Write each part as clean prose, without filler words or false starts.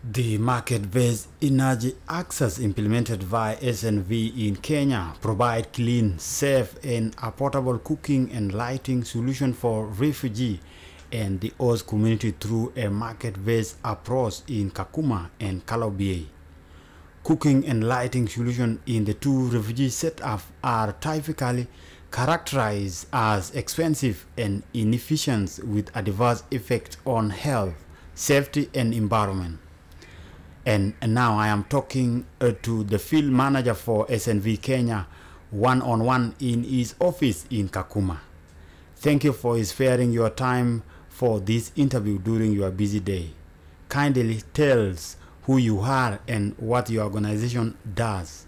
The market-based energy access implemented via SNV in Kenya provide clean, safe and affordable cooking and lighting solution for refugee and the host community through a market-based approach in Kakuma and Kalobey. Cooking and lighting solutions in the two refugee setups are typically characterized as expensive and inefficient with adverse effects on health, safety and environment. And now I am talking to the field manager for SNV Kenya one-on-one in his office in Kakuma. Thank you for sparing your time for this interview during your busy day. Kindly tell us who you are and what your organization does.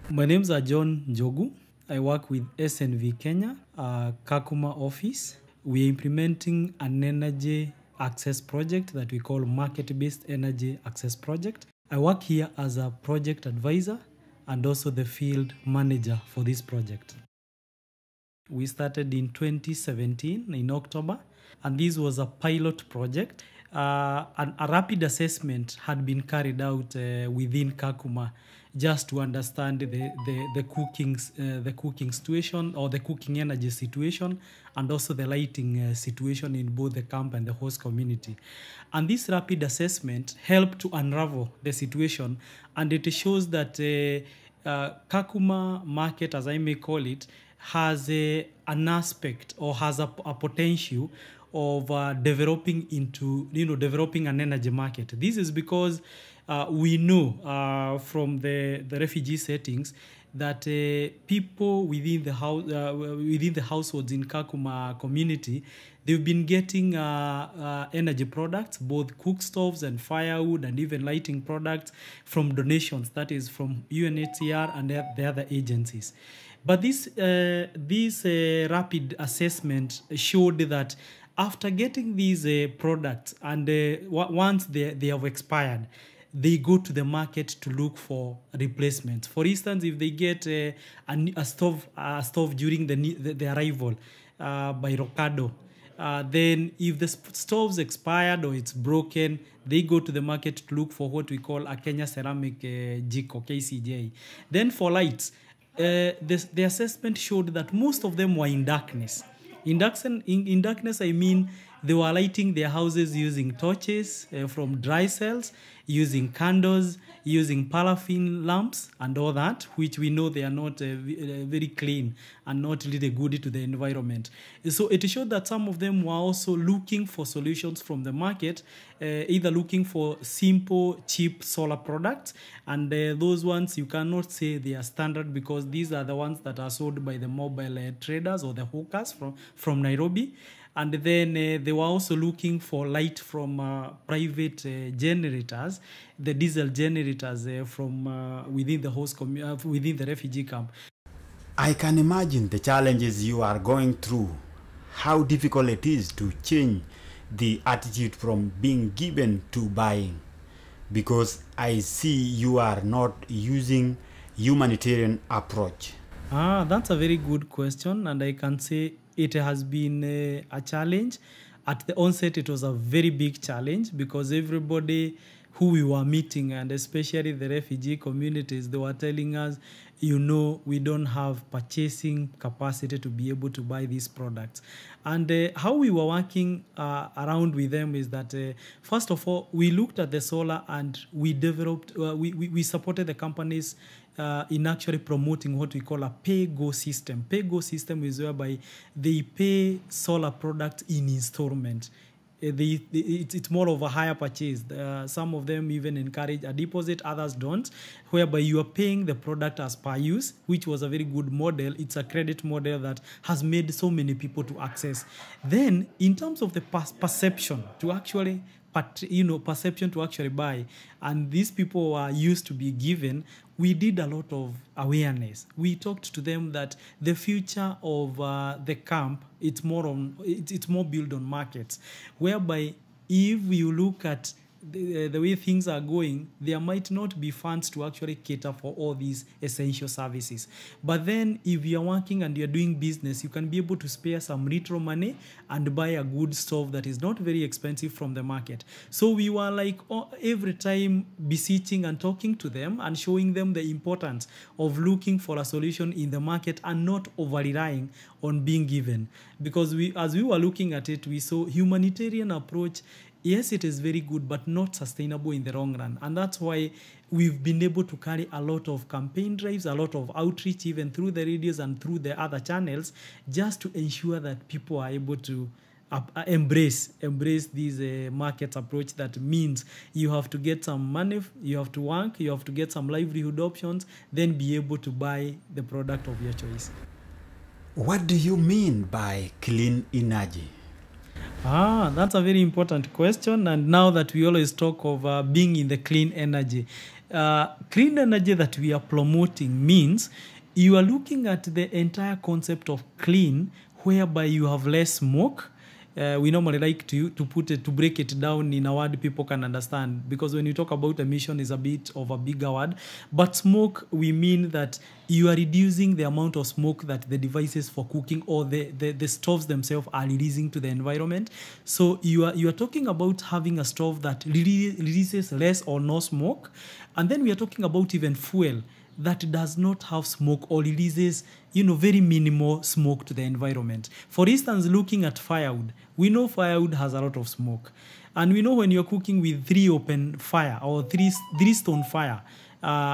My name is John Njogu. I work with SNV Kenya, Kakuma office. We are implementing an energy access project that we call market-based energy access project. I work here as a project advisor and also the field manager for this project. We started in 2017 in October, and this was a pilot project. A rapid assessment had been carried out within Kakuma just to understand the cooking situation or the cooking energy situation and also the lighting situation in both the camp and the host community. And this rapid assessment helped to unravel the situation, and it shows that Kakuma market, as I may call it, has an aspect or has a potential of developing an energy market. This is because we know from the refugee settings that people within the households in Kakuma community, they've been getting energy products, both cook stoves and firewood and even lighting products from donations, that is from UNHCR and the other agencies. But this rapid assessment showed that after getting these products and once they have expired, they go to the market to look for replacements. For instance, if they get a stove during the arrival by Rocado, then if the stove's expired or it's broken, they go to the market to look for what we call a Kenya ceramic jiko, KCJ. Then for lights, the assessment showed that most of them were in darkness. In darkness, I mean they were lighting their houses using torches from dry cells, using candles, using paraffin lamps and all that, which we know they are not very clean and not really good to the environment. So it showed that some of them were also looking for solutions from the market, either looking for simple, cheap solar products, and those ones you cannot say they are standard because these are the ones that are sold by the mobile traders or the hawkers from Nairobi. And then they were also looking for light from private generators, the diesel generators from within the within the refugee camp. I can imagine the challenges you are going through, how difficult it is to change the attitude from being given to buying, because I see you are not using humanitarian approach. That's a very good question, and I can say it has been a challenge. At the onset, it was a very big challenge because everybody who we were meeting, and especially the refugee communities, they were telling us, we don't have purchasing capacity to be able to buy these products. And how we were working around with them is that, first of all, we looked at the solar and we developed, we supported the companies in actually promoting what we call a pay-go system. Pay-go system is whereby they pay solar products in installment. It's more of a higher purchase. Some of them even encourage a deposit, others don't, whereby you are paying the product as per use, which was a very good model. It's a credit model that has made so many people to access. Then, in terms of the perception to actually buy, and these people are used to be given, we did a lot of awareness. We talked to them that the future of the camp, it's more built on markets, whereby if you look at the way things are going, there might not be funds to actually cater for all these essential services. But then if you're working and you're doing business, you can be able to spare some retro money and buy a good stove that is not very expensive from the market. So we were like every time beseeching and talking to them and showing them the importance of looking for a solution in the market and not over relying on being given. Because as we were looking at it, we saw humanitarian approach. Yes, it is very good, but not sustainable in the long run. And that's why we've been able to carry a lot of campaign drives, a lot of outreach, even through the radios and through the other channels, just to ensure that people are able to embrace this market approach. That means you have to get some money, you have to work, you have to get some livelihood options, then be able to buy the product of your choice. What do you mean by clean energy? That's a very important question. And now that we always talk of being in the clean energy that we are promoting means you are looking at the entire concept of clean, whereby you have less smoke. We normally like to break it down in a word people can understand, because when you talk about emission is a bit of a bigger word. But smoke, we mean that you are reducing the amount of smoke that the devices for cooking or the stoves themselves are releasing to the environment. So you are talking about having a stove that releases less or no smoke. And then we are talking about even fuel that does not have smoke or releases, very minimal smoke to the environment. For instance, looking at firewood, we know firewood has a lot of smoke. And we know when you're cooking with 3 open fire or three stone fire,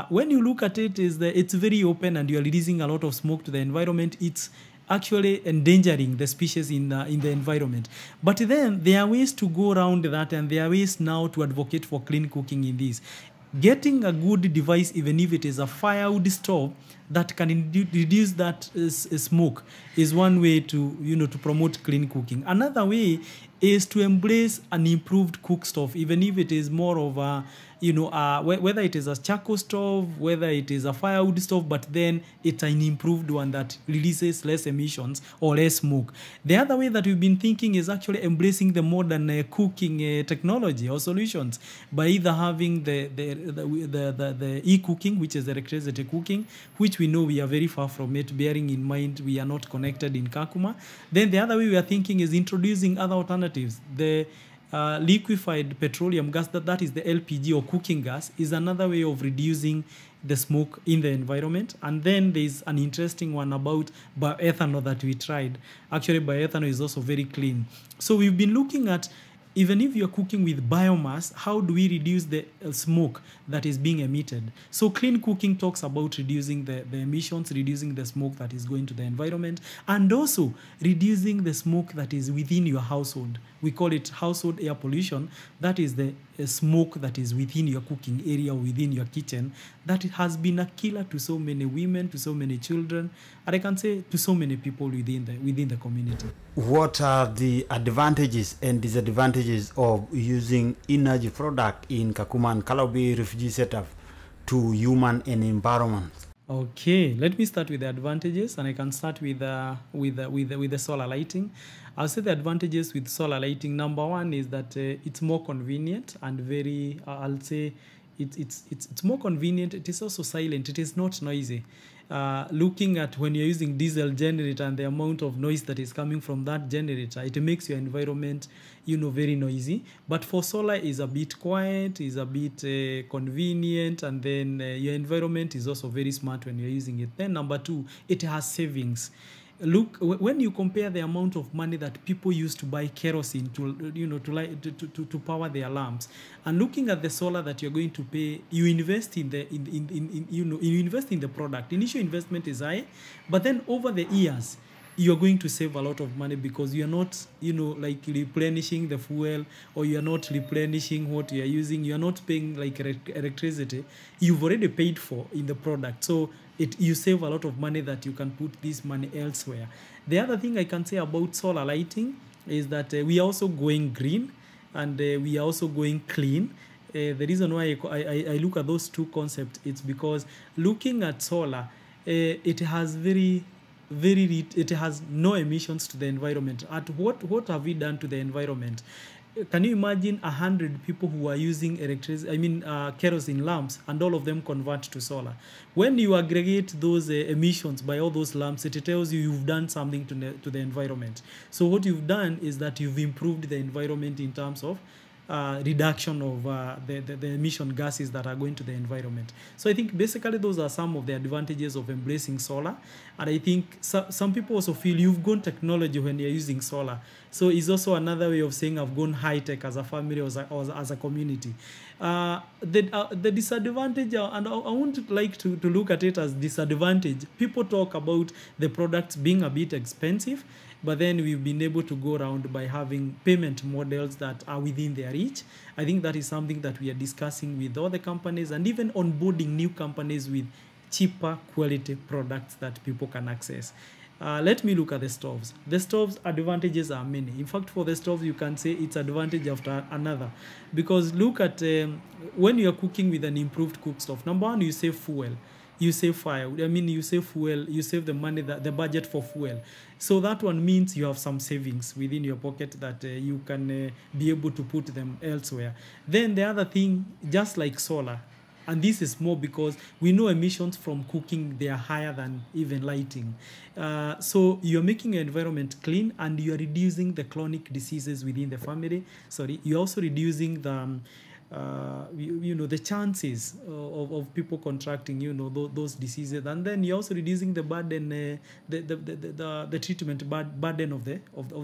when you look at it, it's very open and you're releasing a lot of smoke to the environment. It's actually endangering the species in the environment. But then there are ways to go around that, and there are ways now to advocate for clean cooking in this. Getting a good device, even if it is a firewood stove, that can reduce that smoke is one way to promote clean cooking. Another way is to embrace an improved cook stove, even if it is more of a whether it is a charcoal stove, whether it is a firewood stove, but then it's an improved one that releases less emissions or less smoke. The other way that we've been thinking is actually embracing the modern cooking technology or solutions by either having the e-cooking, which is electricity cooking, which we know we are very far from it, bearing in mind we are not connected in Kakuma. Then the other way we are thinking is introducing other alternatives. The liquefied petroleum gas, that is the LPG or cooking gas, is another way of reducing the smoke in the environment. And then there's an interesting one about bioethanol that we tried. Actually, bioethanol is also very clean. So we've been looking at, even if you're cooking with biomass, how do we reduce the smoke that is being emitted? So clean cooking talks about reducing the emissions, reducing the smoke that is going to the environment, and also reducing the smoke that is within your household. We call it household air pollution. That is the smoke that is within your cooking area, within your kitchen, that has been a killer to so many women, to so many children, and I can say to so many people within the community. What are the advantages and disadvantages of using energy product in Kakuma and Kalabi refugee setup to human and environment? Okay, let me start with the advantages, and I can start with the solar lighting. I'll say the advantages with solar lighting. Number one is that it's more convenient and very. I'll say it's more convenient. It is also silent. It is not noisy. Looking at when you're using diesel generator and the amount of noise that is coming from that generator, it makes your environment, very noisy. But for solar, is a bit quiet, is a bit convenient, and then your environment is also very smart when you're using it. Then number two, it has savings. Look, when you compare the amount of money that people used to buy kerosene to power their lamps, and looking at the solar that you're going to pay, you invest in you invest in the product. Initial investment is high, but then over the years, you're going to save a lot of money, because you're not, like replenishing the fuel, or you're not replenishing what you're using. You're not paying like electricity. You've already paid for in the product. So you save a lot of money that you can put this money elsewhere. The other thing I can say about solar lighting is that we are also going green, and we are also going clean. The reason why I look at those two concepts, it's because looking at solar, it has it has no emissions to the environment. At what have we done to the environment? can you imagine 100 people who are using kerosene lamps, and all of them convert to solar? When you aggregate those emissions by all those lamps, it tells you you've done something to the environment. So what you've done is that you've improved the environment in terms of reduction of the emission gases that are going to the environment. So I think basically those are some of the advantages of embracing solar. And I think some people also feel you've gone technology when you're using solar. So it's also another way of saying I've gone high tech as a family or as a community. The disadvantage, and I wouldn't like to look at it as disadvantage. People talk about the products being a bit expensive, but then we've been able to go around by having payment models that are within their reach. I think that is something that we are discussing with all the companies, and even onboarding new companies with cheaper quality products that people can access. Let me look at the stoves. The stoves advantages are many. In fact, for the stoves, you can say it's advantage after another. Because look at when you are cooking with an improved cook stove, number one, you save fuel. You save fire. You save fuel. You save the money, the budget for fuel. So that one means you have some savings within your pocket that you can be able to put them elsewhere. Then the other thing, just like solar, and this is more because we know emissions from cooking, they are higher than even lighting. So you're making your environment clean, and you're reducing the chronic diseases within the family. You're also reducing the the chances of people contracting those diseases, and then you're also reducing the burden, the treatment burden of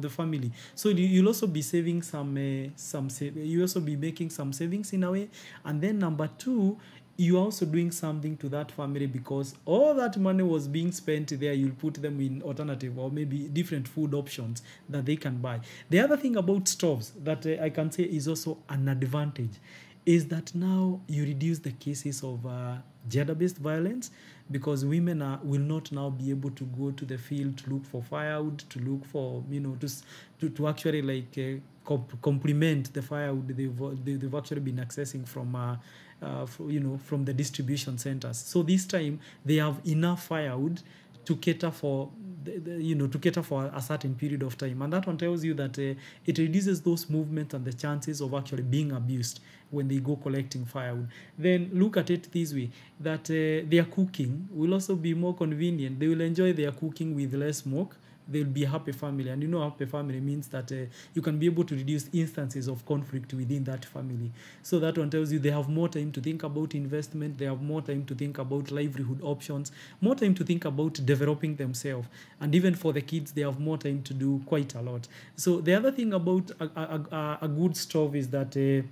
the family. So you'll also be saving you also be making some savings in a way. And then number two, you're also doing something to that family, because all that money was being spent there, you'll put them in alternative or maybe different food options that they can buy. The other thing about stoves that I can say is also an advantage is that now you reduce the cases of gender-based violence, because women will not now be able to go to the field to look for firewood, to look for, to actually complement the firewood they've actually been accessing from from the distribution centers. So this time they have enough firewood to cater for to cater for a certain period of time, and that one tells you that it reduces those movements and the chances of actually being abused when they go collecting firewood. Then look at it this way, that their cooking will also be more convenient. They will enjoy their cooking with less smoke. They'll be a happy family, and happy family means that you can be able to reduce instances of conflict within that family. So that one tells you they have more time to think about investment, they have more time to think about livelihood options, more time to think about developing themselves, and even for the kids they have more time to do quite a lot. So the other thing about a good stove is that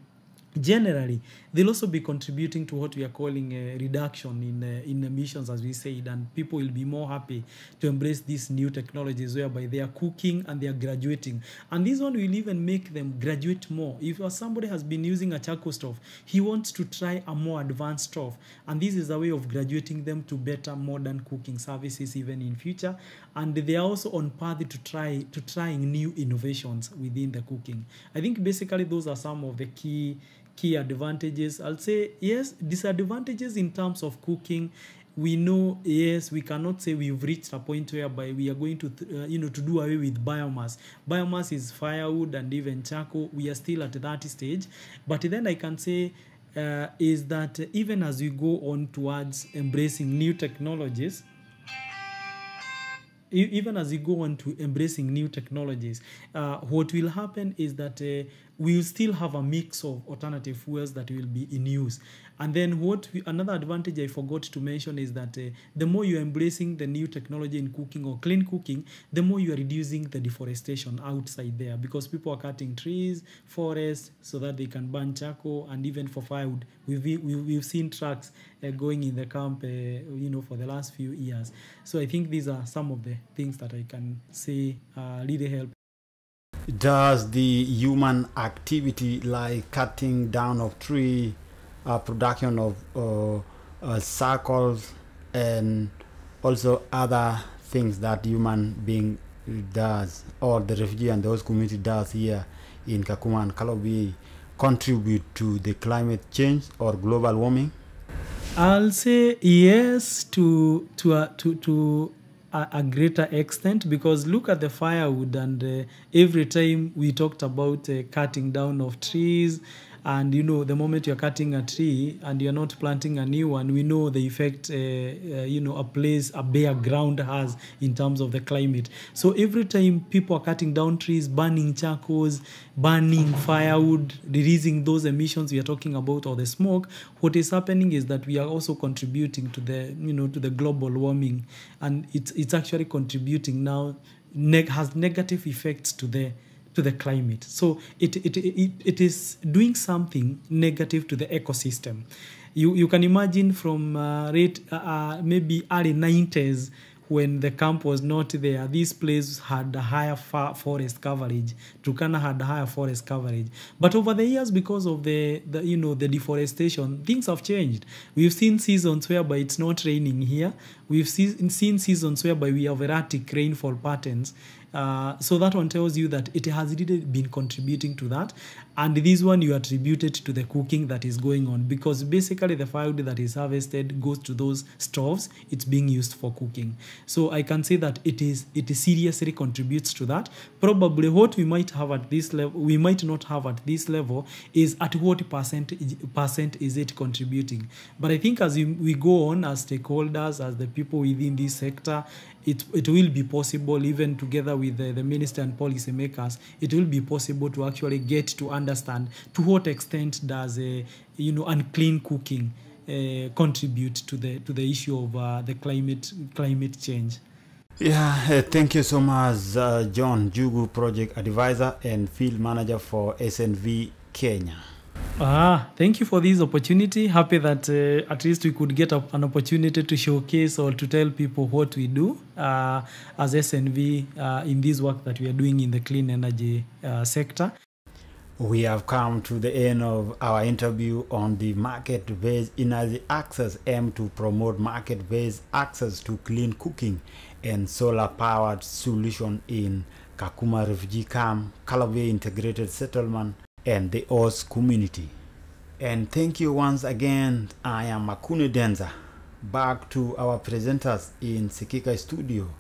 generally they'll also be contributing to what we are calling a reduction in emissions, as we said, and people will be more happy to embrace these new technologies whereby they are cooking and they are graduating, and this one will even make them graduate more. If somebody has been using a charcoal stove, he wants to try a more advanced stove, and this is a way of graduating them to better modern cooking services even in future. And they are also on path to trying new innovations within the cooking. I think basically those are some of the key advantages. I'll say yes, disadvantages in terms of cooking. We know, yes, we cannot say we've reached a point whereby we are going to to do away with biomass. Biomass is firewood and even charcoal. We are still at that stage, but then I can say is that even as we go on towards embracing new technologies, what will happen is that we will still have a mix of alternative fuels that will be in use. And then another advantage I forgot to mention is that the more you're embracing the new technology in cooking or clean cooking, the more you are reducing the deforestation outside there, because people are cutting trees, forests, so that they can burn charcoal, and even for firewood. We've seen trucks going in the camp, for the last few years. So I think these are some of the things that I can say really help. Does the human activity like cutting down of tree, production of circles, and also other things that human being does, or the refugee and the host community does here in Kakuma and Kalobi, contribute to the climate change or global warming? I'll say yes to a greater extent, because look at the firewood, and every time we talked about cutting down of trees, and the moment you're cutting a tree and you're not planting a new one, we know the effect a place, a bare ground has in terms of the climate. So every time people are cutting down trees, burning charcoals, burning firewood, releasing those emissions we are talking about, or the smoke, what is happening is that we are also contributing to the to the global warming, and it's actually contributing now, has negative effects to the climate. So it is doing something negative to the ecosystem. You can imagine from maybe early 90s, when the camp was not there, this place had a higher forest coverage. Turkana had higher forest coverage. But over the years, because of the deforestation, things have changed. We've seen seasons whereby it's not raining here. We've seen seasons whereby we have erratic rainfall patterns. So that one tells you that it has really been contributing to that. And this one you attributed to the cooking that is going on, because basically the firewood that is harvested goes to those stoves. It's being used for cooking. So I can say that it seriously contributes to that. Probably what we might have at this level, we might not have at this level, is at what percent is it contributing. But I think as we go on as stakeholders, as the people within this sector, it will be possible, even together with the minister and policy makers, it will be possible to actually get to understand to what extent does unclean cooking contribute to the issue of the climate change. Yeah, thank you so much, John Jugu, project advisor and field manager for SNV Kenya. Thank you for this opportunity. Happy that at least we could get an opportunity to showcase or to tell people what we do as SNV in this work that we are doing in the clean energy sector. We have come to the end of our interview on the market-based energy access aim to promote market-based access to clean cooking and solar-powered solution in Kakuma Refugee Camp, Kalabwe Integrated Settlement, and the Oz community. And thank you once again. I am Makune Denza. Back to our presenters in Sikika Studio.